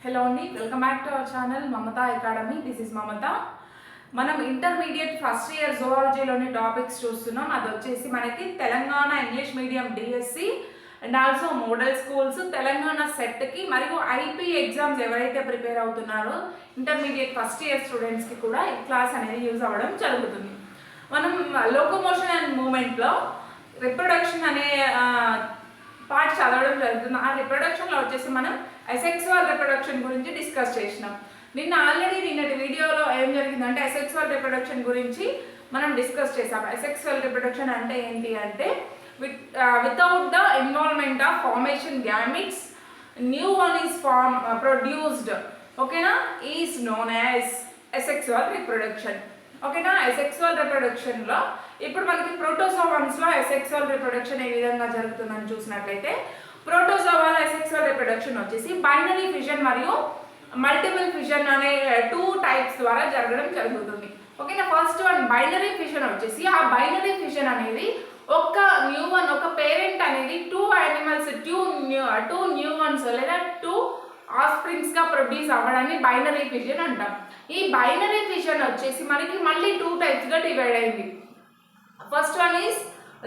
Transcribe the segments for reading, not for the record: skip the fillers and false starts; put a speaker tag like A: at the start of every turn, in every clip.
A: Hello అండి, welcome back to our channel Mamata academy. This is Mamata. మనం intermediate first year జువాలజీలోని topics చూస్తున్నాం. అది వచ్చేసి మనకి Telangana English medium DSC and also model schools Telangana సెట్కి మరియు ఐపీ ఎగ్జామ్స్ ఎవరైతే ప్రిపేర్ అవుతున్నారో ఇంటర్మీడియట్ ఫస్ట్ ఇయర్ స్టూడెంట్స్కి కూడా ఈ క్లాస్ అనేది యూజ్ అవ్వడం జరుగుతుంది. మనం లోకోమోషన్ అండ్ మూమెంట్లో రిప్రొడక్షన్ అనే పార్ట్ చదవడం జరుగుతుంది. ఆ రిప్రొడక్షన్లో వచ్చేసి మనం అసెక్సువల్ రిప్రొడక్షన్ గురించి డిస్కస్ చేసినాం. నిన్నటి వీడియోలో ఏం జరిగిందంటే అసెక్సువల్ రిప్రొడక్షన్ గురించి మనం డిస్కస్ చేసాం. అసెక్సువల్ రిప్రొడక్షన్ అంటే ఏంటి అంటే without the involvement of formation gametes new one is produced, ఓకేనా, is known as asexual reproduction. ఓకేనా. అసెక్సువల్ రిప్రొడక్షన్లో ఇప్పుడు మనకి ప్రోటోజోవన్స్లో అసెక్సువల్ రిప్రొడక్షన్ ఏ విధంగా జరుగుతుందని చూసినట్లయితే ప్రోటోజోవాల అసెక్సువల్ రిప్రొడక్షన్ వచ్చేసి బైనరీ ఫిజన్ మరియు మల్టిపుల్ ఫిజన్ అనే 2 టైప్స్ ద్వారా జరగడం జరుగుతుంది. ఓకేనా. ఫస్ట్ వన్ బైనరీ ఫిజన్ వచ్చేసి ఆ బైనరీ ఫిజన్ అనేది ఒక పేరెంట్ అనేది 2 యానిమల్స్ 2 న్యూ వన్స్ లేదా 2 ఆఫ్స్ప్రింగ్స్ గా ప్రొడ్యూస్ అవ్వడాన్ని బైనరీ ఫిజన్ అంటాం. ఈ బైనరీ ఫిజన్ వచ్చేసి మనకి మళ్ళీ 2 టైప్స్ గా డివైడ్ అయింది. First one is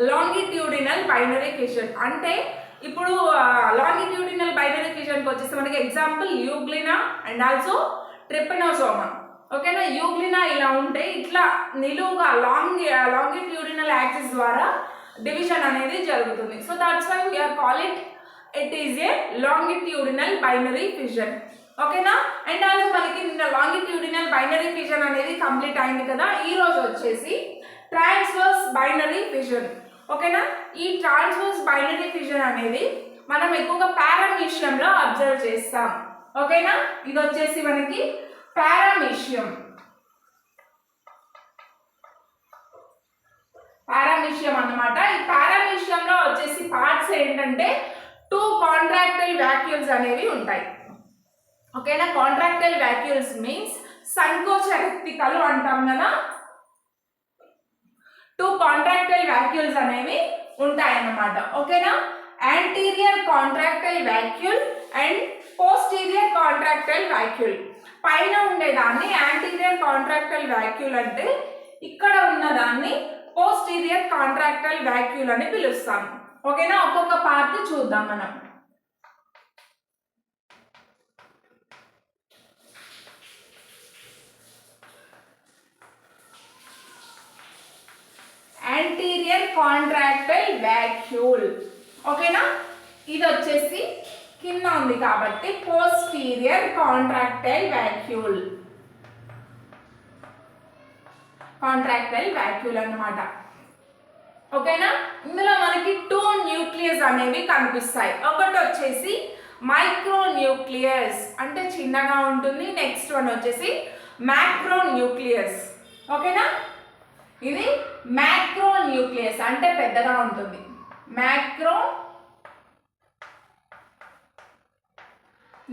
A: longitudinal binary fission. అంటే ఇప్పుడు లాంగిట్యూడినల్ బైనరీ ఫిజన్కి వచ్చేసి మనకి example euglena and also trypanosoma. ఓకేనా. యూగ్లినా ఇలా ఉంటే ఇట్లా నిలువుగా లాంగిట్యూడినల్ యాక్సిస్ ద్వారా డివిజన్ అనేది జరుగుతుంది. So that's why we are call it is a longitudinal binary fission. ఓకేనా. అండ్ ఆల్సో మనకి నిన్న లాంగిట్యూడినల్ బైనరీ ఫిజన్ అనేది కంప్లీట్ అయింది కదా. ఈ రోజు వచ్చేసి ట్రాన్స్వర్స్ బైనరీ ఫిజన్. ఓకేనా. ఈ ట్రాన్స్వర్స్ బైనరీ ఫిజన్ అనేది మనం ఎక్కువగా పారామీషియంలో అబ్జర్వ్ చేస్తాం. ఓకేనా. ఇది వచ్చేసి మనకి పారామీషియం అన్నమాట. ఈ పారామీషియంలో వచ్చేసి పార్ట్స్ ఏంటంటే 2 కాంట్రాక్టైల్ వాక్యూల్స్ అనేవి ఉంటాయి. ఓకేనా. కాంట్రాక్టైల్ వాక్యూల్స్ మీన్స్ సంకోచ రిక్తికలు అంటాం కదా. 2 కాంట్రాక్టైల్ వాక్యూల్స్ అనేవి ఉంటాయన్నమాట. ఓకేనా. Anterior contractile vacuole and posterior contractile vacuole. పైన ఉండేదాన్ని యాంటీరియర్ కాంట్రాక్టైల్ వాక్యూల్ అంటే, ఇక్కడ ఉన్నదాన్ని పోస్టీరియర్ కాంట్రాక్టైల్ వాక్యూల్ అని పిలుస్తాం. ఓకేనా. ఒక్కొక్క పార్ట్ చూద్దాం మనం. Anterior contractile vacuole. ఓకేనా. ఇది వచ్చేసి కింద ఉంది కాబట్టి పోస్టీరియర్ కాంట్రాక్టైల్ వాక్యూల్ అన్నమాట. ఓకేనా. ఇందులో మనకి 2 న్యూక్లియస్ అనేవి కనిపిస్తాయి. ఒకటి వచ్చేసి మైక్రో న్యూక్లియస్ అంటే చిన్నగా ఉంటుంది. నెక్స్ట్ వన్ వచ్చేసి మ్యాక్రో న్యూక్లియస్. ఓకేనా. ఇది మ్యాక్రో న్యూక్లియస్ అంటే పెద్దగా ఉంటుంది. Macro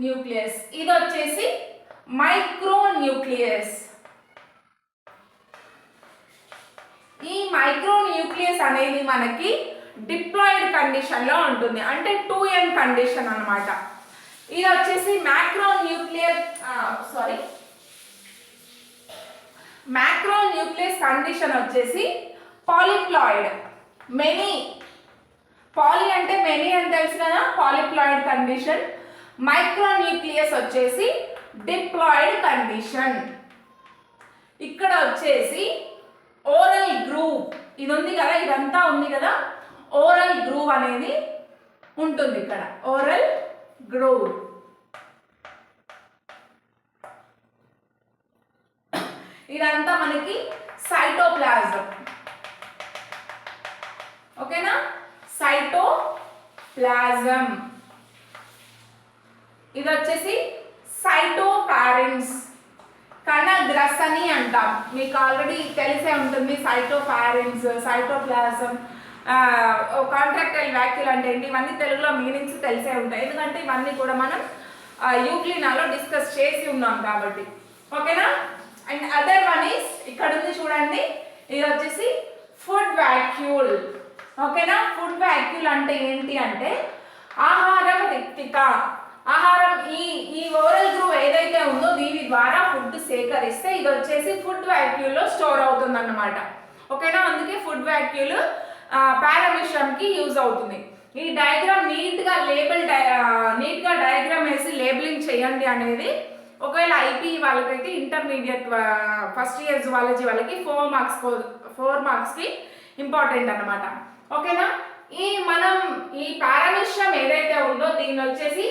A: nucleus. ఇది వచ్చేసి మైక్రో న్యూక్లియస్. ఈ మైక్రో న్యూక్లియస్ అనేది మనకి డిప్లాయిడ్ కండిషన్లో ఉంటుంది, అంటే 2n కండిషన్ అన్నమాట. ఇది వచ్చేసి మ్యాక్రో న్యూక్లియస్ కండిషన్ వచ్చేసి పాలిప్లాయిడ్. పాలి అంటే మెనీ అని తెలుసు కదా, పాలిప్లాయిడ్ కండిషన్. మైక్రో న్యూక్లియస్ వచ్చేసి డిప్లాయిడ్ కండిషన్. ఇక్కడ వచ్చేసి ఓరల్ గ్రూవ్ ఇది ఉంది కదా, ఇదంతా ఉంది కదా, ఓరల్ గ్రూవ్ అనేది ఉంటుంది ఇక్కడ. ఓరల్ గ్రూవ్ ఇదంతా మనకి సైటోప్లాజం. ఓకేనా. సైటోప్లాజం. ఇది వచ్చేసి సైటోఫారింక్స్, కణగ్రసని అంటాం. మీకు ఆల్రెడీ తెలిసే ఉంటుంది సైటోఫారింక్స్, సైటోప్లాజం, కాంట్రాక్టైల్ వాక్యూల్ అంటే ఏంటి, ఇవన్నీ తెలుగులో మీనింగ్స్ తెలిసే ఉంటాయి. ఎందుకంటే ఇవన్నీ కూడా మనం యూగ్లినాలో డిస్కస్ చేసి ఉన్నాం కాబట్టి. ఓకేనా. అండ్ అదర్ వన్ ఈస్ ఇక్కడ ఉంది చూడండి, ఇది వచ్చేసి ఫుడ్ వాక్యూల్. ఓకేనా. ఫుడ్ వాక్యూల్ అంటే ఏంటి అంటే ఆహారం రిక్తిక. ఆహారం ఈ ఈ ఓరల్ గ్రూవ్ ఏదైతే ఉందో దీని ద్వారా ఫుడ్ సేకరిస్తే ఇది వచ్చేసి ఫుడ్ వాక్యూల్లో స్టోర్ అవుతుంది అన్నమాట. ఓకేనా, అందుకే ఫుడ్ వాక్యూల్ పారామిషియంకి యూజ్ అవుతుంది. ఈ డయాగ్రామ్ నీట్గా డయాగ్రామ్ వేసి లేబులింగ్ చేయండి అనేది ఒకవేళ ఐపీ వాళ్ళకైతే ఇంటర్మీడియట్ ఫస్ట్ ఇయర్ జువాలజీ వాళ్ళకి 4 మార్క్స్కి ఇంపార్టెంట్ అన్నమాట. ఓకేనా, ఈ పారామిషియం ఏదైతే ఉందో దీన్ని వచ్చేసి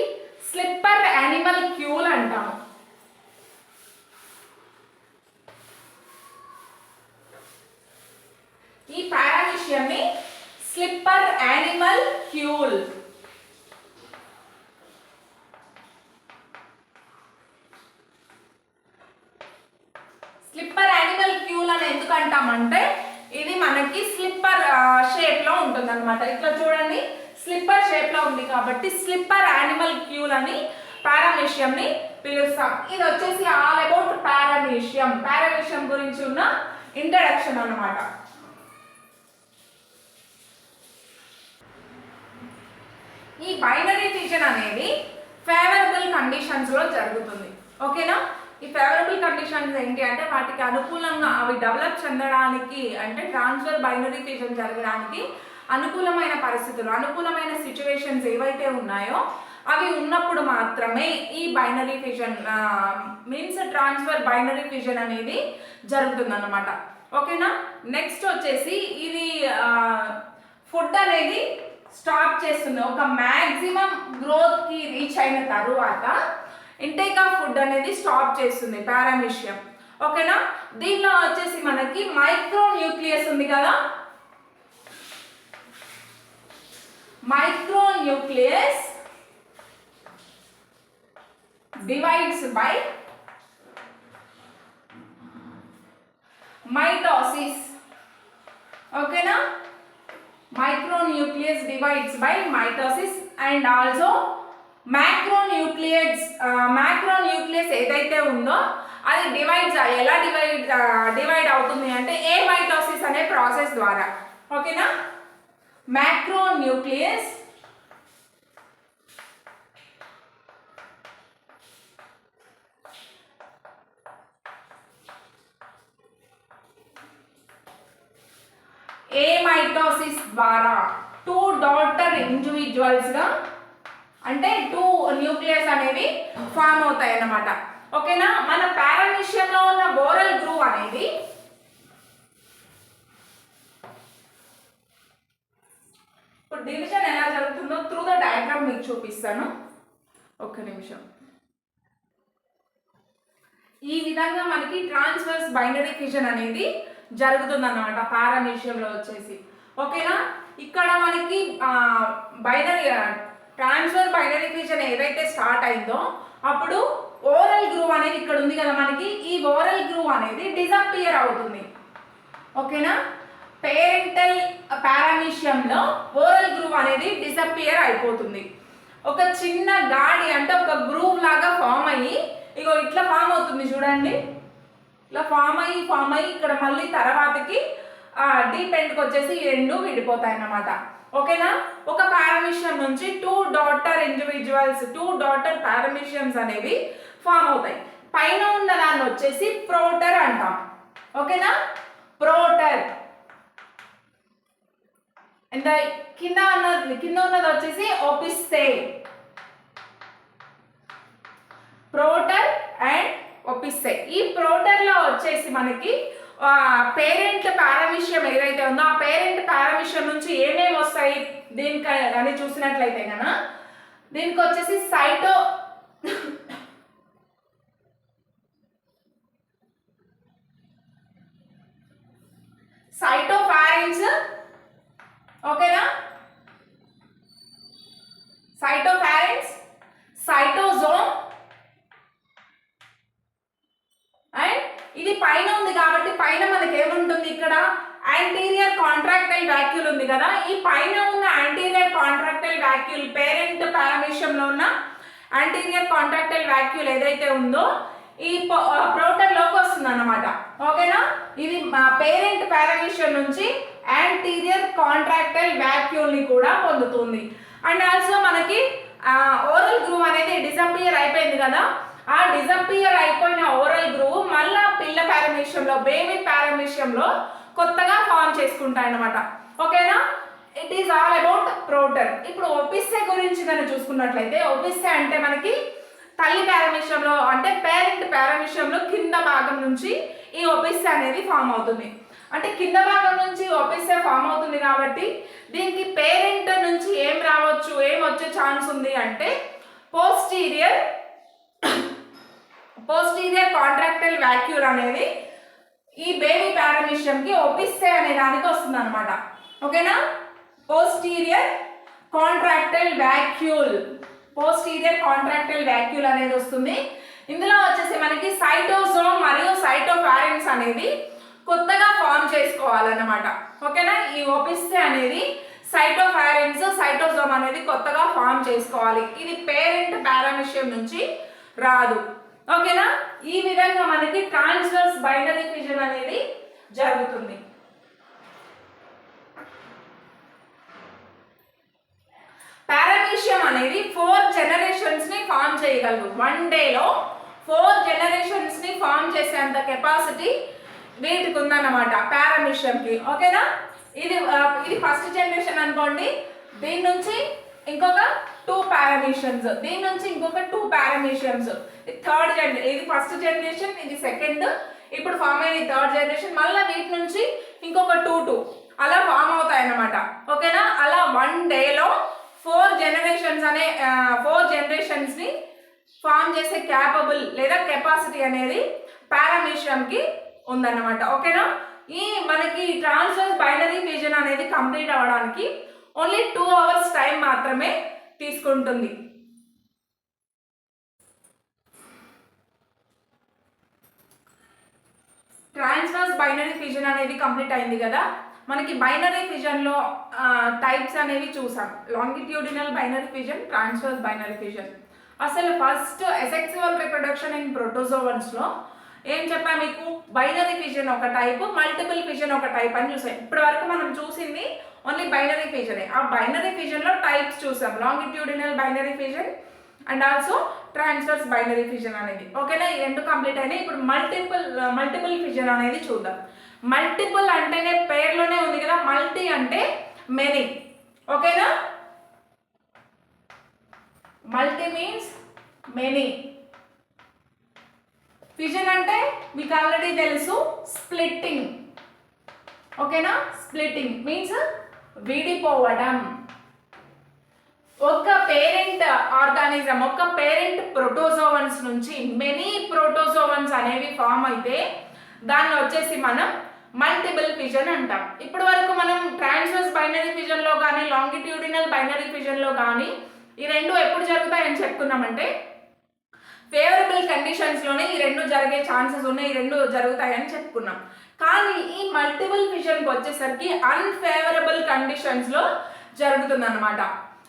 A: స్లిప్పర్ యానిమల్ క్యూల్ అంటాము. ఈ పారామిషియంని slipper animalcule. Slipper animalcule అని ఎందుకు అంటామంటే ఇది మనకి స్లిప్పర్ షేప్ లో ఉంటుంది అనమాట. ఇట్లా చూడండి, స్లిప్పర్ షేప్ లో ఉంది కాబట్టి స్లిప్పర్ యానిమల్ క్యూల్ అని పారామిషియం ని పిలుస్తాం. ఇది వచ్చేసి ఆల్ అబౌట్ పారామిషియం గురించి ఉన్న ఇంట్రడక్షన్ అన్నమాట. ఈ బైనరీ ఫిజన్ అనేది ఫేవరబుల్ కండిషన్స్ లో జరుగుతుంది. ఓకేనా, ఈ ఫేవరబుల్ కండిషన్స్ ఏంటి అంటే వాటికి అనుకూలంగా అవి డెవలప్ చెందడానికి, అంటే ట్రాన్స్ఫర్ బైనరీ ఫిజన్ జరగడానికి అనుకూలమైన పరిస్థితులు, అనుకూలమైన సిచ్యువేషన్స్ ఏవైతే ఉన్నాయో అవి ఉన్నప్పుడు మాత్రమే ఈ binary fission means transfer binary fission అనేది జరుగుతుంది అన్నమాట. ఓకేనా, నెక్స్ట్ వచ్చేసి ఇది ఫుడ్ అనేది స్టాప్ చేస్తుంది. ఒక మ్యాక్సిమం గ్రోత్కి రీచ్ అయిన తరువాత ఇంటేక్ ఆఫ్ ఫుడ్ అనేది స్టాప్ చేస్తుంది పారామిషియం. ఓకేనా, దీనిలో వచ్చేసి మనకి మైక్రో న్యూక్లియస్ ఉంది కదా, micro nucleus divides by mitosis. ఓకేనా, micronucleus divides by mitosis and also macronucleus ఏదైతే ఉందో అది ఎలా డివైడ్ అవుతుంది అంటే మైటోసిస్ అనే ప్రాసెస్ ద్వారా. ఓకేనా, మ్యాక్రోన్యూక్లియస్ మైటోసిస్ ద్వారా 2 డాటర్ ఇండివిజువల్స్ గా అంటే 2 న్యూక్లియస్ అనేవి ఫామ్ అవుతాయి అన్నమాట. ఓకేనా, మన పారామిషియం లో ఉన్న ఓరల్ గ్రూవ్ అనేది ఇప్పుడు డివిజన్ ఎలా జరుగుతుందో త్రూ ద డయాగ్రామ్ మీకు చూపిస్తాను. ఒక్క నిమిషం. ఈ విధంగా మనకి ట్రాన్స్వర్స్ బైనరీ ఫిజన్ అనేది జరుగుతుంది అన్నమాట పారామిషియంలో వచ్చేసి. ఓకేనా, ఇక్కడ మనకి ట్రాన్స్ఫర్ బైనరీ ఫిజన్ ఏదైతే స్టార్ట్ అయిందో అప్పుడు ఓరల్ గ్రూవ్ అనేది ఇక్కడ ఉంది కదా మనకి, ఈ ఓరల్ గ్రూవ్ అనేది డిసపియర్ అవుతుంది. ఓకేనా, పేరెంటల్ పారామిషియంలో ఓరల్ గ్రూవ్ అనేది డిసపియర్ అయిపోతుంది. ఒక చిన్న గాడి అంటే ఒక గ్రూవ్ లాగా ఫామ్ అయ్యి ఇగో ఇట్లా ఫామ్ అవుతుంది చూడండి, ఇలా ఫామ్ అయ్యి ఇక్కడ మళ్ళీ తర్వాతకి డీప్ ఎండ్కి వచ్చేసి ఈ 2 విడిపోతాయి అన్నమాట. ఓకేనా, ఒక పారామిషియం నుంచి 2 డాటర్ పారామిషియమ్స్ అనేవి ఫామ్ అవుతాయి. పైన ఉన్న దాన్ని వచ్చేసి ప్రోటర్ అంటాం. ఓకేనా, ప్రోటర్. అండ్ కింద ఉన్నది వచ్చేసి ఓపిస్తే. ప్రోటర్ అండ్ ఓపిస్తే. ఈ ప్రోటర్ లో వచ్చేసి మనకి పేరెంట్ పారామిషియం ఏదైతే ఉందో ఆ పేరెంట్ పారామిషియం నుంచి ఏమేమి వస్తాయి దీనికి అని చూసినట్లయితే కనుక దీనికి వచ్చేసి సైటోఫారింక్స్. ఓకేనా, సైటోఫారింక్స్, సైటోజోమ్. అండ్ ఇది పైన ఉంది కాబట్టి పైన మనకి ఏముంటుంది, ఇక్కడ యాంటీరియర్ కాంట్రాక్టైల్ వాక్యూల్ ఉంది కదా, ఈ పైన ఉన్న యాంటీరియర్ కాంట్రాక్టైల్ వాక్యూల్ పేరెంట్ పారామిషియంలో ఉన్న యాంటీరియర్ కాంట్రాక్టైల్ వాక్యూల్ ఏదైతే ఉందో ఈ ప్రోటర్ లోకి వస్తుంది అన్నమాట. ఓకేనా, ఇది పేరెంట్ పారామిషియం నుంచి యాంటీరియర్ కాంట్రాక్టైల్ వాక్యూల్ ని కూడా పొందుతుంది. అండ్ ఆల్సో మనకి ఓరల్ గ్రూవ్ అనేది డిసపియర్ అయిపోయింది కదా, ఆ డిసపియర్ అయిపోయిన ఓరల్ గ్రూవ్ మళ్ళా పిల్ల పారామీషియంలో, బేబీ పారామీషియంలో కొత్తగా ఫామ్ చేసుకుంటాయి అన్నమాట. ఓకేనా, ఇట్ ఈస్ ఆల్ అబౌట్ ప్రోటర్. ఇప్పుడు ఒపిస్సే గురించి కనుక చూసుకున్నట్లయితే, ఒపిస్సే అంటే మనకి తల్లి పారామీషియంలో అంటే పేరెంట్ పారామీషియంలో కింద భాగం నుంచి ఈ ఒపిస్సే అనేది ఫామ్ అవుతుంది. అంటే కింద భాగం నుంచి ఒపిస్సే ఫామ్ అవుతుంది కాబట్టి దీనికి పేరెంట్ నుంచి ఏం రావచ్చు, ఏం వచ్చే ఛాన్స్ ఉంది అంటే పోస్టీరియర్ కాంట్రాక్టైల్ వాక్యూల్ అనేది ఈ బేబీ పారామీషియంకి ఒపిస్సే అనే దానికి వస్తుంది అనమాట. ఓకేనా, పోస్టీరియర్ కాంట్రాక్టైల్ వాక్యూల్ అనేది వస్తుంది. ఇందులో వచ్చేసి మనకి సైటోజోమ్ మరియు సైటోఫారెన్స్ అనేది కొత్తగా ఫామ్ చేసుకోవాలన్నమాట. ఓకేనా, ఈ ఒపిస్సే అనేది సైటోఫారెన్స్, సైటోజోమ్ అనేది కొత్తగా ఫామ్ చేసుకోవాలి. ఇది పేరెంట్ పారామీషియం నుంచి రాదు. ఓకేనా, ఈ విధంగా మనకి ట్రాన్స్వర్స్ బైనరీ ఫిజన్ అనేది జరుగుతుంది. పారామీషియం అనేది 4 జనరేషన్స్ ని ఫామ్ చేయగలదు. 1 డేలో 4 జనరేషన్స్ ని ఫామ్ చేసేంత కెపాసిటీ వీటికి ఉందన్నమాట పారామీషియంకి. ఓకేనా, ఇది ఫస్ట్ జనరేషన్ అనుకోండి, దీని నుంచి ఇంకొక 2 పారామీషియన్స్, దీని నుంచి ఇంకొక 2 పారామీషియన్స్, థర్డ్ జనరేషన్, ఇది ఫస్ట్ జనరేషన్, ఇది సెకండ్, ఇప్పుడు ఫామ్ అయిన థర్డ్ జనరేషన్, మళ్ళీ వీటి నుంచి ఇంకొక 2 అలా ఫామ్ అవుతాయి అన్నమాట. ఓకేనా, అలా 1 డేలో 4 జనరేషన్స్ ని ఫామ్ చేసే క్యాపబుల్ లేదా కెపాసిటీ అనేది పారామీషియంకి ఉందన్నమాట. ఓకేనా, ఈ మనకి ట్రాన్స్వర్స్ బైనరీ ఫిజన్ అనేది కంప్లీట్ అవ్వడానికి ఓన్లీ 2 అవర్స్ టైం మాత్రమే తీసుకుంటుంది. ట్రాన్స్వర్స్ బైనరీ ఫిజన్ అనేది కంప్లీట్ అయింది కదా. మనకి బైనరీ ఫిజన్లో టైప్స్ అనేవి చూసాం, longitudinal binary fission, transverse binary fission. అసలు ఫస్ట్ అసెక్సువల్ రిప్రొడక్షన్ ఇన్ ప్రోటోజోవన్స్లో ఏం చెప్పా మీకు, బైనరీ ఫిజన్ ఒక టైప్, మల్టిపుల్ ఫిజన్ ఒక టైప్ అని చూసాం. ఇప్పటి వరకు మనం చూసింది ఓన్లీ బైనరీ ఫిజనే. ఆ బైనరీ ఫిజన్లో టైప్స్ చూసాం, longitudinal binary fission and also transverse binary fission అనేది. ఓకేనా, ఈ 2 కంప్లీట్ అయినాయి. ఇప్పుడు మల్టిపుల్ ఫిజన్ అనేది చూద్దాం. మల్టిపుల్ అంటేనే పేర్లోనే ఉంది కదా, మల్టీ అంటే మెనీ. ఓకేనా, మల్టీ మీన్స్ మెనీ. ఫిజన్ అంటే మీకు ఆల్రెడీ తెలుసు, స్ప్లిట్టింగ్. ఓకేనా, స్ప్లిట్టింగ్ మీన్స్ విడిపోవడం. ఒక పేరెంట్ ఆర్గానిజం, ఒక పేరెంట్ ప్రోటోజోవన్స్ నుంచి మెనీ ప్రోటోజోవన్స్ అనేవి ఫామ్ అయితే దాన్ని వచ్చేసి మనం మల్టిపుల్ ఫిజన్ అంటాం. ఇప్పటి వరకు మనం ట్రాన్స్వర్స్ బైనరీ ఫిజన్లో కానీ లాంగిట్యూడినల్ బైనరీ ఫిజన్లో కానీ ఈ 2 ఎప్పుడు జరుగుతాయని చెప్పుకున్నామంటే ఫేవరబుల్ కండిషన్స్లోనే ఈ 2 జరిగే ఛాన్సెస్ ఉన్నాయి, ఈ 2 జరుగుతాయని చెప్పుకున్నాం. కానీ ఈ మల్టిపుల్ ఫిజన్కి వచ్చేసరికి అన్ఫేవరబుల్ కండిషన్స్లో జరుగుతుందన్నమాట.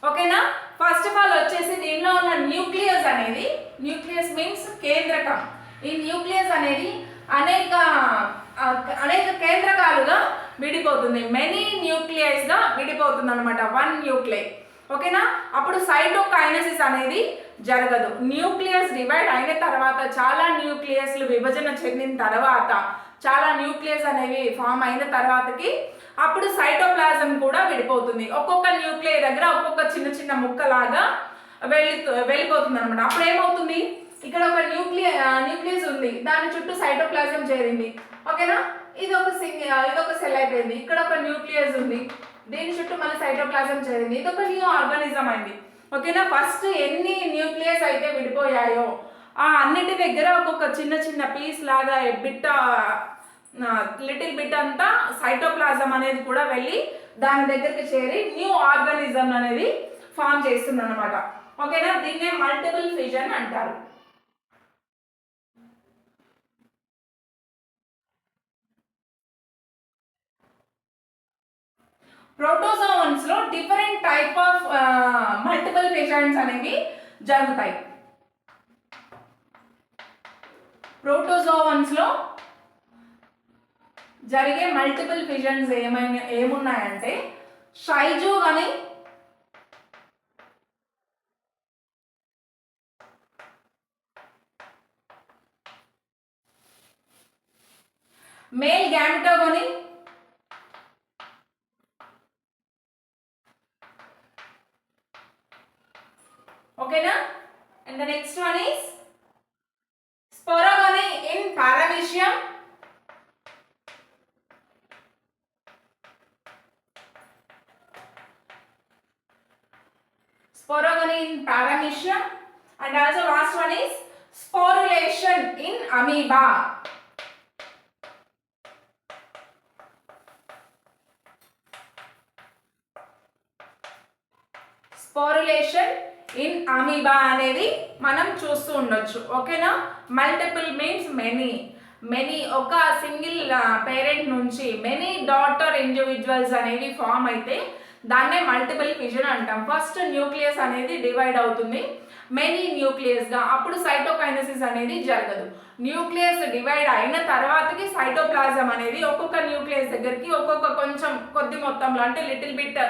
A: ఓకేనా, ఫస్ట్ ఆఫ్ ఆల్ వచ్చేసి దీనిలో ఉన్న న్యూక్లియస్ అనేది, న్యూక్లియస్ మీన్స్ కేంద్రకం. ఈ న్యూక్లియస్ అనేది అనేక కేంద్రకాలుగా విడిపోతుంది, మెనీ న్యూక్లియస్గా విడిపోతుంది అనమాట, 1 న్యూక్లియై. ఓకేనా, అప్పుడు సైటోకైనసిస్ అనేది జరగదు. న్యూక్లియస్ డివైడ్ అయిన తర్వాత, చాలా న్యూక్లియస్లు విభజన చెందిన తర్వాత, చాలా న్యూక్లియస్ అనేవి ఫామ్ అయిన తర్వాతకి అప్పుడు సైటోప్లాజం కూడా విడిపోతుంది. ఒక్కొక్క న్యూక్లియై దగ్గర ఒక్కొక్క చిన్న చిన్న ముక్కలాగా వెళ్ళిపోతుంది అనమాట. అప్పుడు ఏమవుతుంది, ఇక్కడ ఒక న్యూక్లియస్ ఉంది, దాని చుట్టూ సైటోప్లాజం చేరింది. ఓకేనా, ఇదొక సెల్ అయిపోయింది. ఇక్కడ ఒక న్యూక్లియస్ ఉంది, దీని చుట్టూ మళ్ళీ సైటోప్లాజం చేరింది, ఇదొక న్యూ ఆర్గానిజం అయింది. ఓకేనా, ఫస్ట్ ఎన్ని న్యూక్లియస్ అయితే విడిపోయాయో ఆ అన్నిటి దగ్గర ఒక్కొక్క చిన్న చిన్న పీస్ లాగా లిటిల్ బిట్ అంతా సైటోప్లాజం అనేది కూడా వెళ్ళి దాని దగ్గరికి చేరి న్యూ ఆర్గానిజం అనేది ఫామ్ చేస్తుంది అనమాట. ఓకేనా, దీన్నే మల్టిపుల్ ఫిజన్ అంటారు. ప్రోటోజోవన్స్ లో డిఫరెంట్ టైప్ ఆఫ్ మల్టిపుల్ ఫిజన్స్ అనేవి జరుగుతాయి. ప్రోటోజోవన్స్ లో జరిగే మల్టిపుల్ ఫిజన్స్ ఏమున్నాయంటే షైజో కానీ మేల్ గ్యామిటోగోనీ, ఓకేనా. And the next one is sporogony in paramecium, sporogony in paramecium, and also last one is sporulation in amoeba. Sporulation in amoeba అనేది మనం చూస్తూ ఉండొచ్చు, ఓకేనా. మల్టిపుల్ మీన్స్ మెనీ ఒక సింగిల్ పేరెంట్ నుంచి మెనీ డాటర్ ఇండివిజువల్స్ అనేవి form అయితే దాన్నే మల్టిపుల్ ఫిజన్ అంటాం. ఫస్ట్ న్యూక్లియస్ అనేది డివైడ్ అవుతుంది మెనీ న్యూక్లియస్గా, అప్పుడు సైటోకైనసిస్ అనేది జరగదు. న్యూక్లియస్ డివైడ్ అయిన తర్వాతకి సైటోప్లాజం అనేది ఒక్కొక్క న్యూక్లియస్ దగ్గరికి ఒక్కొక్క కొంచెం కొద్ది మొత్తంలో అంటే లిటిల్ బిట్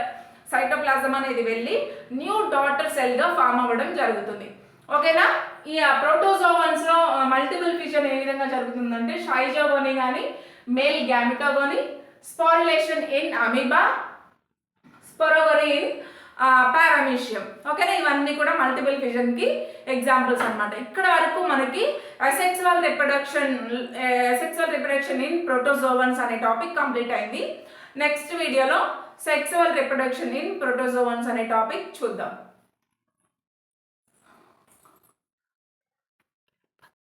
A: సైటోప్లాజం అనేది వెళ్ళి న్యూ డాటర్ సెల్గా ఫామ్ అవ్వడం జరుగుతుంది, ఓకేనా. ఈ ప్రోటోజోవన్స్లో మల్టిపుల్ ఫిజన్ ఏ విధంగా జరుగుతుందంటే షైజోగోనీ కానీ male gametogony, sporulation in amoeba, sporogony in paramecium, ఓకేనా. ఇవన్నీ కూడా మల్టిపుల్ ఫిజన్కి ఎగ్జాంపుల్స్ అనమాట. ఇక్కడ వరకు మనకి అసెక్సువల్ రిప్రొడక్షన్ ఇన్ ప్రోటోజోవన్స్ అనే టాపిక్ కంప్లీట్ అయింది. నెక్స్ట్ వీడియోలో సెక్సువల్ రిప్రొడక్షన్ ఇన్ ప్రోటోజోవన్స్ అనే టాపిక్ చూద్దాం.